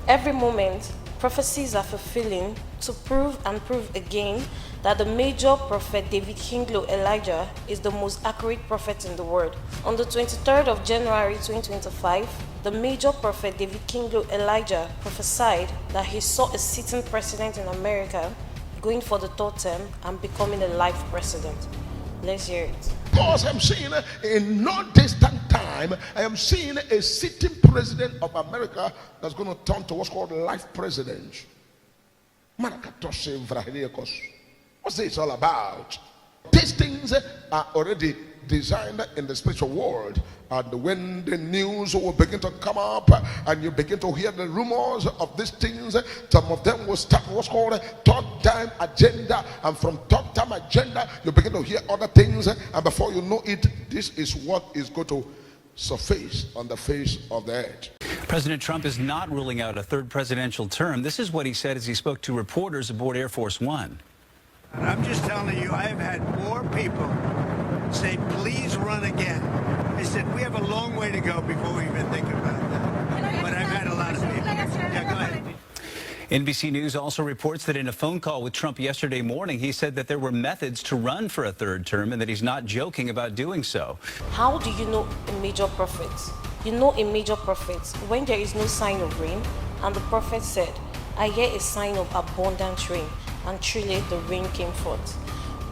Every moment, prophecies are fulfilling to prove and prove again that the major prophet David Kinglo Elijah is the most accurate prophet in the world. On the 23rd of January 2025, the major prophet David Kinglo Elijah prophesied that he saw a sitting president in America going for the third term and becoming a life president. Let's hear it. Because I'm seeing in no distant time, I am seeing a sitting president of America that's going to turn to what's called life president. What's this all about? These things are already designed in the spiritual world, and when the news will begin to come up and you begin to hear the rumors of these things, some of them will start what's called third time agenda, and from third time agenda you begin to hear other things, and before you know it, this is what is going to surface on the face of the earth. President Trump is not ruling out a third presidential term. This is what he said as he spoke to reporters aboard Air Force One. And I'm just telling you, I have had more people say, please run again. I said, we have a long way to go before we even think about that. But I've had a lot of people. Yeah, go ahead. NBC News also reports that in a phone call with Trump yesterday morning, he said that there were methods to run for a third term and that he's not joking about doing so. How do you know a major prophet? You know a major prophet when there is no sign of rain, and the prophet said, I hear a sign of abundant rain, and truly the rain came forth,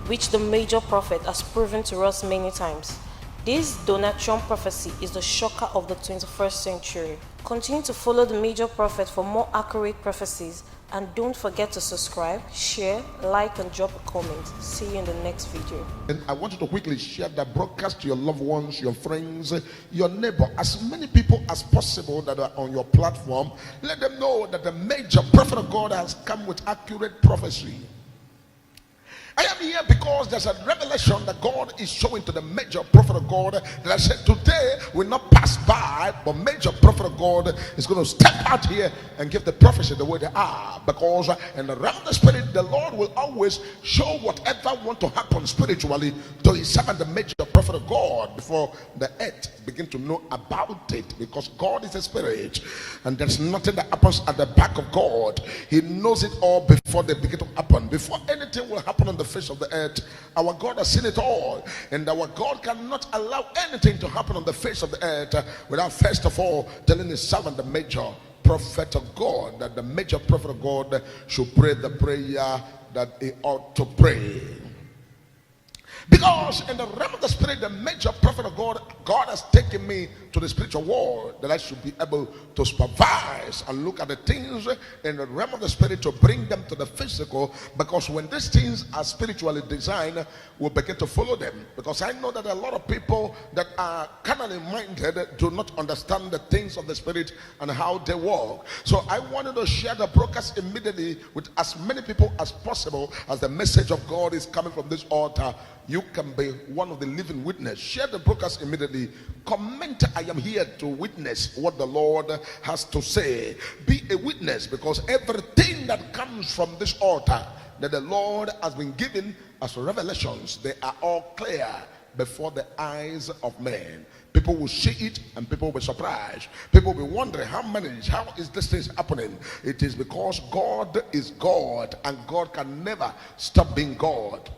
which the major prophet has proven to us many times. This Donald Trump prophecy is the shocker of the 21st century. Continue to follow the major prophet for more accurate prophecies, and don't forget to subscribe, share, like, and drop a comment. See you in the next video. And I want you to quickly share that broadcast to your loved ones, your friends, your neighbor, as many people as possible that are on your platform. Let them know that the major prophet of God has come with accurate prophecy. I am here because there's a revelation that God is showing to the major prophet of God that I said today will not pass by, but major prophet of God is going to step out here and give the prophecy the way they are, because in the realm of the spirit, the Lord will always show whatever want to happen spiritually to his servant, the major prophet of God, before the earth begin to know about it, because God is a spirit and there's nothing that happens at the back of God. He knows it all before they begin to happen. Before anything will happen on the face of the earth, our God has seen it all, and our God cannot allow anything to happen on the face of the earth without first of all telling his servant, the major prophet of God, that the major prophet of God should pray the prayer that he ought to pray. Because in the realm of the spirit, the major prophet of God, God has taken me to the spiritual world that I should be able to supervise and look at the things in the realm of the spirit to bring them to the physical, because when these things are spiritually designed, we'll begin to follow them. Because I know that a lot of people that are carnally minded do not understand the things of the spirit and how they work. So I wanted to share the broadcast immediately with as many people as possible. As the message of God is coming from this altar, you can be one of the living witness. Share the broadcast immediately. Comment, I am here to witness what the Lord has to say. Be a witness, because everything that comes from this altar that the Lord has been given as revelations, they are all clear before the eyes of men. People will see it and people will be surprised. People will be wondering how is this thing happening? It is because God is God, and God can never stop being God.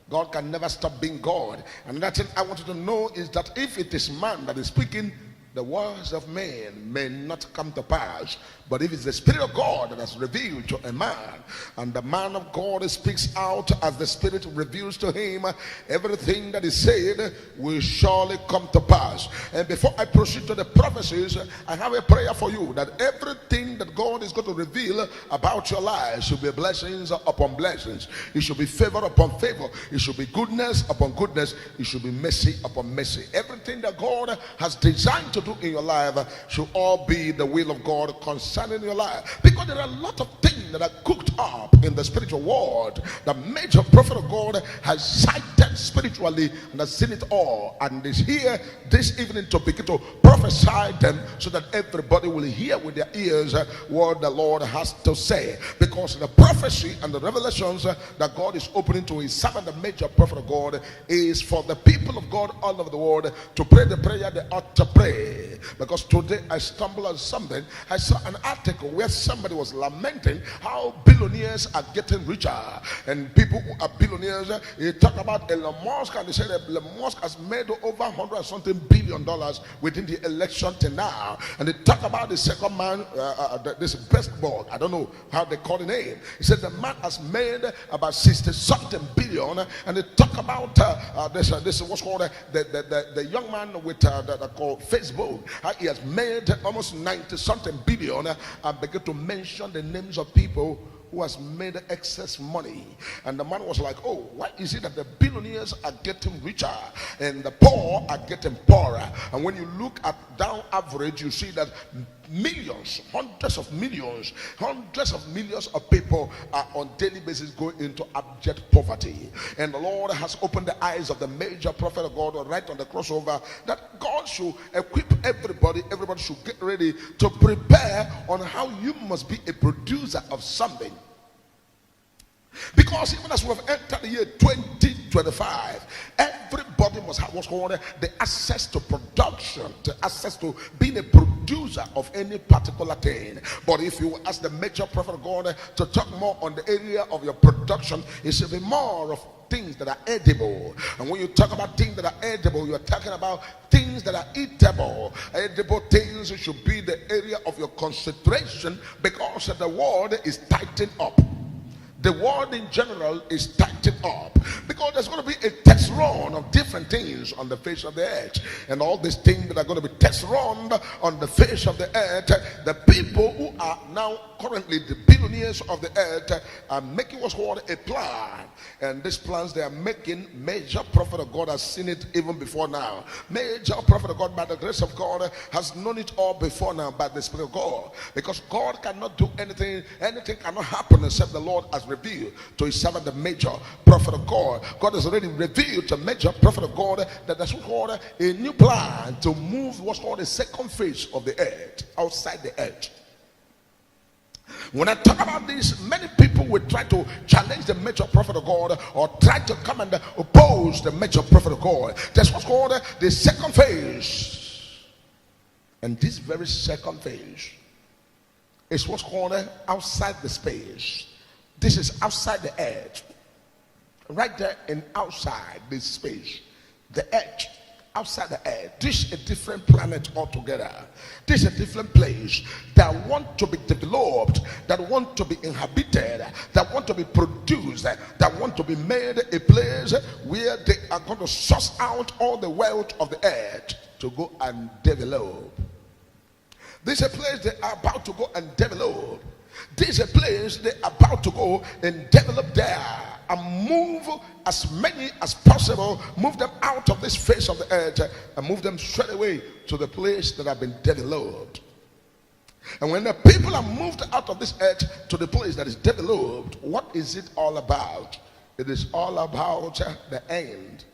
God can never stop being God. And that's it. I want you to know is that if it is man that is speaking, the words of men may not come to pass. But if it's the Spirit of God that has revealed to a man, and the man of God speaks out as the Spirit reveals to him, everything that is said will surely come to pass. And before I proceed to the prophecies, I have a prayer for you, that everything that God is going to reveal about your life should be blessings upon blessings. It should be favor upon favor. It should be goodness upon goodness. It should be mercy upon mercy. Everything that God has designed to do in your life should all be the will of God concerning your life, because there are a lot of things that are cooked up in the spiritual world. The major prophet of God has sighted spiritually and has seen it all, and is here this evening to begin to prophesy them, so that everybody will hear with their ears what the Lord has to say. Because the prophecy and the revelations that God is opening to his servant, the major prophet of God, is for the people of God all over the world to pray the prayer they ought to pray. because today I stumbled on something. I saw an article where somebody was lamenting how billionaires are getting richer, and people who are billionaires, they talk about Elon Musk, and they say that Elon Musk has made over $100 billion within the election till now. And they talk about the second man, this basketball, I don't know how they call the name. He said the man has made about 60-something billion, and they talk about this what's called the young man with that called Facebook. He has made almost 90-something billion, and begin to mention the names of people who has made excess money. And the man was like, oh, why is it that the billionaires are getting richer and the poor are getting poorer? And when you look at down average, you see that millions, hundreds of millions of people are on daily basis going into abject poverty. And the Lord has opened the eyes of the major prophet of God right on the crossover, that God should equip everybody should get ready to prepare on how you must be a producer of something. Because even as we have entered the year 2025, everybody must have what's called the access to production, the access to being a producer of any particular thing. But if you ask the major prophet of God to talk more on the area of your production, it should be more of things that are edible. And when you talk about things that are edible, you are talking about things that are eatable. Edible things should be the area of your concentration, because the world is tightened up. The world in general is tightened up, because there's going to be a test run of different things on the face of the earth. And all these things that are going to be test run on the face of the earth, the people who are now currently the billionaires of the earth are making what's called a plan. And these plans they are making, major prophet of God has seen it even before now. Major prophet of God, by the grace of God, has known it all before now by the Spirit of God. Because God cannot do anything cannot happen except the Lord has revealed to his servant, the major prophet of God. God has already revealed to major prophet of God that there's what's called a new plan to move what's called the second phase of the earth, outside the earth. When I talk about this, many people will try to challenge the major prophet of God, or try to come and oppose the major prophet of God. That's what's called the second phase. And this very second phase is what's called outside the space. This is outside the earth. Right there in outside this space. The earth. Outside the earth. This is a different planet altogether. This is a different place that want to be developed, that want to be inhabited, that want to be produced, that want to be made a place where they are going to source out all the wealth of the earth to go and develop. This is a place they are about to go and develop. This is a place they are about to go and develop there, and move as many as possible, move them out of this face of the earth and move them straight away to the place that have been developed. And when the people are moved out of this earth to the place that is developed, what is it all about? It is all about the end.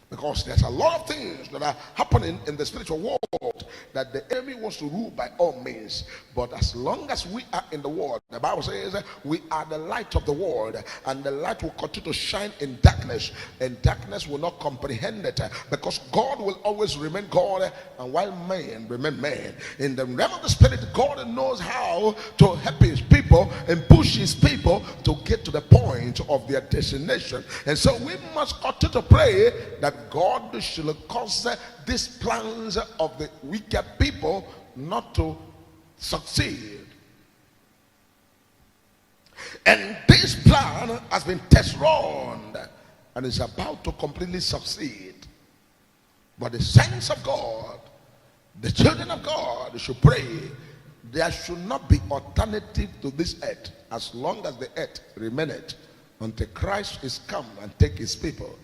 Because there's a lot of things that are happening in the spiritual world that the enemy wants to rule by all means. But as long as we are in the world, the Bible says we are the light of the world, and the light will continue to shine in darkness, and darkness will not comprehend it, because God will always remain God, and while man remain man. In the realm of the spirit, God knows how to help his people and push his people to get to the point of their destination. And so we must continue to pray that God should cause these plans of the wicked people not to succeed. And this plan has been test run and is about to completely succeed. But the saints of God, the children of God, should pray there should not be alternative to this earth as long as the earth remaineth, until Christ is come and take his people.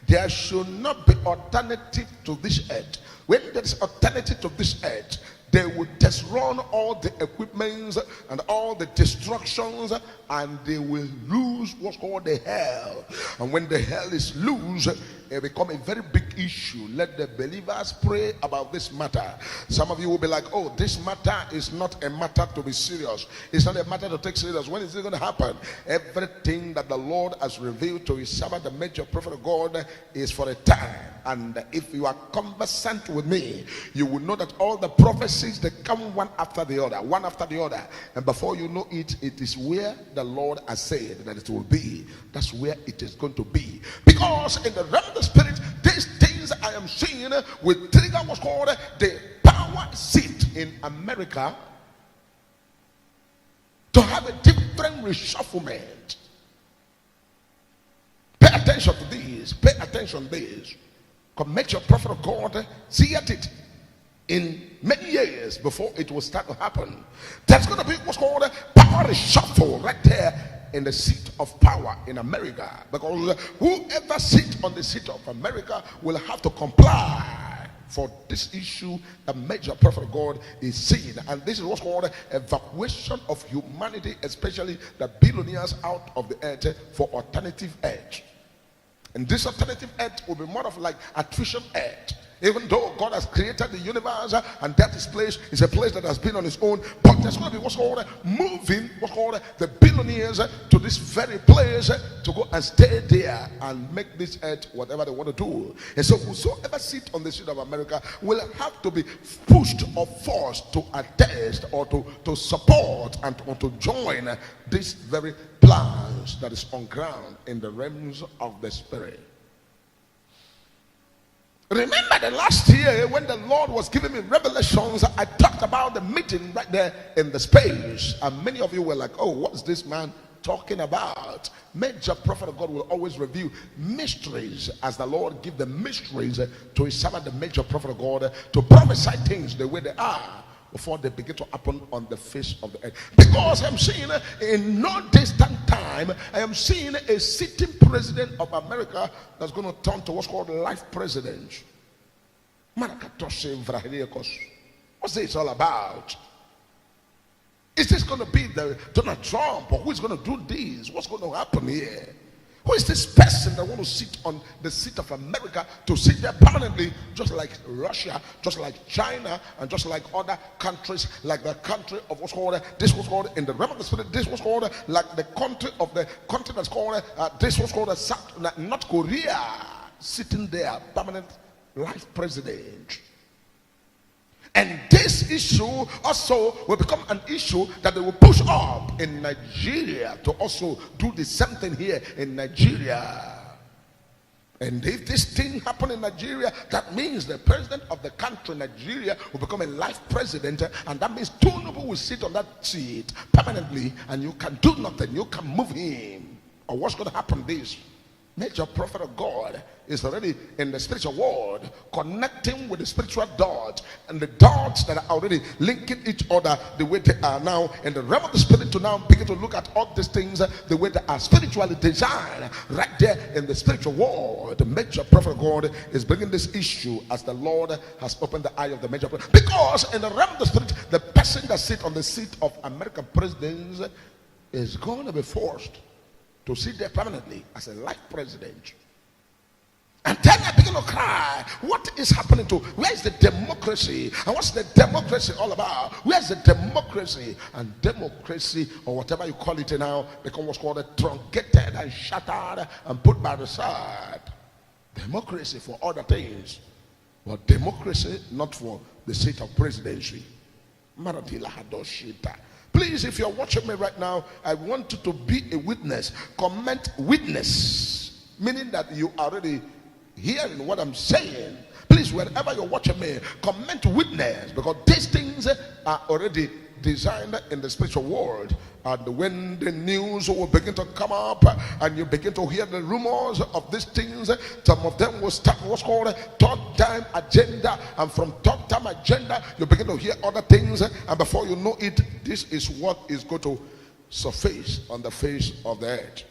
There should not be alternative to this earth. When there is alternative to this earth, they will test run all the equipments and all the destructions, and they will lose what's called the hell. And when the hell is loose, it becomes a very big issue. Let the believers pray about this matter. Some of you will be like, oh, this matter is not a matter to be serious. It's not a matter to take serious. When is it going to happen? Everything that the Lord has revealed to his servant, the major prophet of God, is for a time. And if you are conversant with me, you will know that all the prophecies, they come one after the other, one after the other. And before you know it, it is where the Lord has said that it will be. That's where it is going to be. Because in the realm of the spirit, these things I am seeing will trigger what's called the power seat in America to have a different reshufflement. Pay attention to this. Pay attention to this. Make your prophet of God see at it in many years before it will start to happen. There's going to be what's called a power reshuffle right there in the seat of power in America. Because whoever sits on the seat of America will have to comply for this issue. A major prophet of God is seeing, and this is what's called evacuation of humanity, especially the billionaires, out of the earth for alternative earth. And this alternative earth will be more of like attrition earth. Even though God has created the universe and that is place is a place that has been on its own, but there's going to be what's called moving, what's called the billionaires to this very place to go and stay there and make this earth whatever they want to do. And so whosoever sit on the seat of America will have to be pushed or forced to attest or to support and to join this very plans that is on ground in the realms of the spirit. Remember the last year when the Lord was giving me revelations, I talked about the meeting right there in the space. And many of you were like, oh, what's this man talking about? Major prophet of God will always reveal mysteries as the Lord give the mysteries to his servant, the major prophet of God, to prophesy things the way they are before they begin to happen on the face of the earth. Because I'm seeing in no distant time, I am seeing a sitting president of America that's going to turn to what's called life president. What's this all about? Is this going to be the Donald Trump, or who is going to do this? What's going to happen here? Who is this person that want to sit on the seat of America, to sit there permanently, just like Russia, just like China, and just like other countries, like the country of what's called, this was called in the realm of the spirit, this was called like the country that's called, this was called North Korea, sitting there, permanent life president. And this issue also will become an issue that they will push up in Nigeria to also do the same thing here in Nigeria. And if this thing happen in Nigeria, that means the president of the country, Nigeria, will become a life president, and that means two people will sit on that seat permanently, and you can do nothing, you can move him. Or what's going to happen this? Major prophet of God is already in the spiritual world, connecting with the spiritual dots, and the dots that are already linking each other the way they are now in the realm of the spirit, to now begin to look at all these things the way they are spiritually designed right there in the spiritual world. The major prophet of God is bringing this issue as the Lord has opened the eye of the major prophet. Because in the realm of the spirit, the person that sits on the seat of American presidents is going to be forced to sit there permanently as a life president. And then I begin to cry, what is happening to, where is the democracy? And what's the democracy all about? Where's the democracy? And democracy, or whatever you call it now, becomes what's called truncated and shattered and put by the side. Democracy for other things, but democracy not for the seat of presidency. Please, if you're watching me right now, I want you to be a witness. Comment witness, meaning that you are already hearing what I'm saying. Please, wherever you're watching me, comment witness, because these things are already designed in the spiritual world. And when the news will begin to come up and you begin to hear the rumors of these things, some of them will start what's called a third time agenda, and from third time agenda you begin to hear other things, and before you know it, this is what is going to surface on the face of the earth.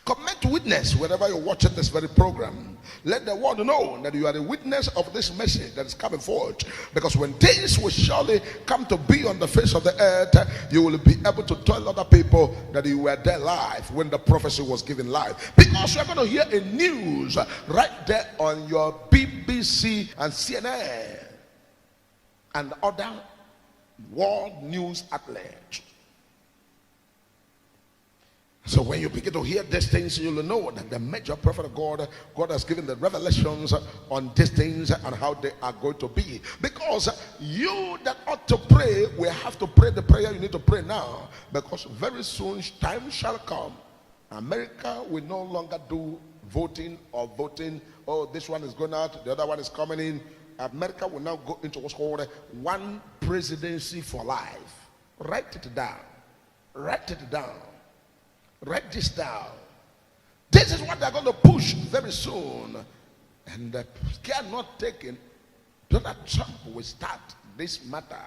Comment witness wherever you're watching this very program. Let the world know that you are the witness of this message that is coming forth. Because when things will surely come to be on the face of the earth, you will be able to tell other people that you were there live when the prophecy was given live. Because you're going to hear a news right there on your BBC and CNN and other world news outlets. So when you begin to hear these things, you'll know that the major prophet of God, God has given the revelations on these things and how they are going to be. Because you that ought to pray will have to pray the prayer you need to pray now. Because very soon time shall come. America will no longer do voting. Oh, this one is going out, the other one is coming in. America will now go into what's called one presidency for life. Write it down. Write it down. Write this down. This is what they're going to push very soon. And the care not taken, Donald Trump will start this matter.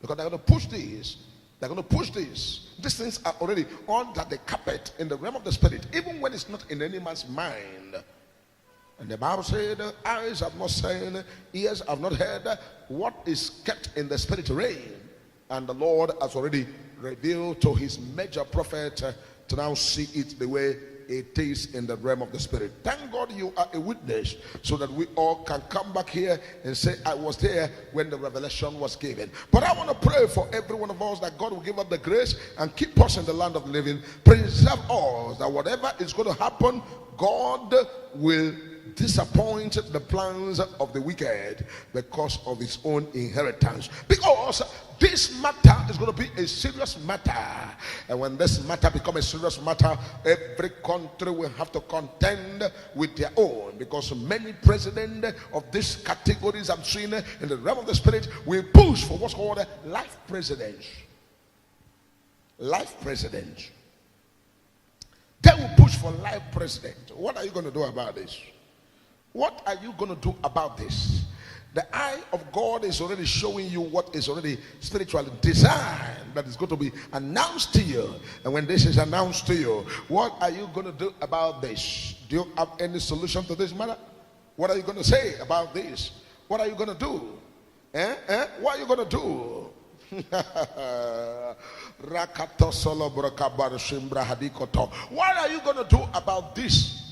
Because they're going to push this. They're going to push this. These things are already under the carpet in the realm of the spirit, even when it's not in any man's mind. And the Bible said, eyes have not seen, ears have not heard what is kept in the spirit realm. And the Lord has already revealed to his major prophet to now see it the way it is in the realm of the spirit. Thank God you are a witness so that we all can come back here and say, I was there when the revelation was given. But I want to pray for every one of us that God will give us the grace and keep us in the land of the living. Preserve us that whatever is going to happen, God will disappoint the plans of the wicked because of his own inheritance. Because this matter is going to be a serious matter, and when this matter becomes a serious matter, every country will have to contend with their own, because many presidents of these categories I'm seeing in the realm of the spirit will push for what's called life presidents. Life presidents. They will push for life president. What are you going to do about this? What are you going to do about this? The eye of God is already showing you what is already spiritually designed, that is going to be announced to you. And when this is announced to you, what are you going to do about this? Do you have any solution to this matter? What are you going to say about this? What are you going to do? What are you going to do? What are you going to do about this?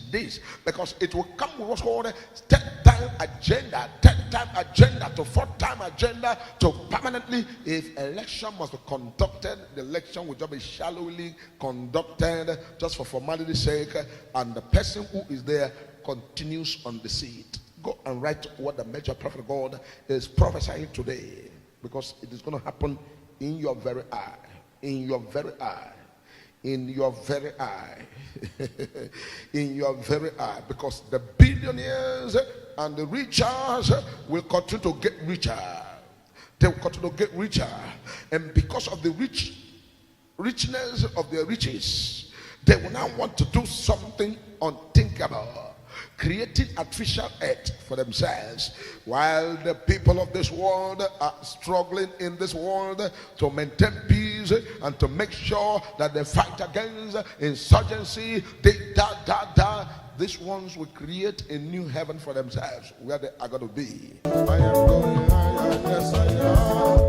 Because it will come with what's called 10-time agenda, 10-time agenda to 4-time agenda to permanently. If election must be conducted, the election will just be shallowly conducted just for formality's sake, and the person who is there continues on the seat. Go and write what the major prophet of God is prophesying today, because it is going to happen in your very eye. In your very eye. In your very eye. In your very eye. Because the billionaires and the richers will continue to get richer. They will continue to get richer. And because of the richness of their riches, they will now want to do something unthinkable, creating artificial earth for themselves, while the people of this world are struggling in this world to maintain peace and to make sure that they fight against insurgency. These ones will create a new heaven for themselves where they are going to be. I am going higher, yes I am.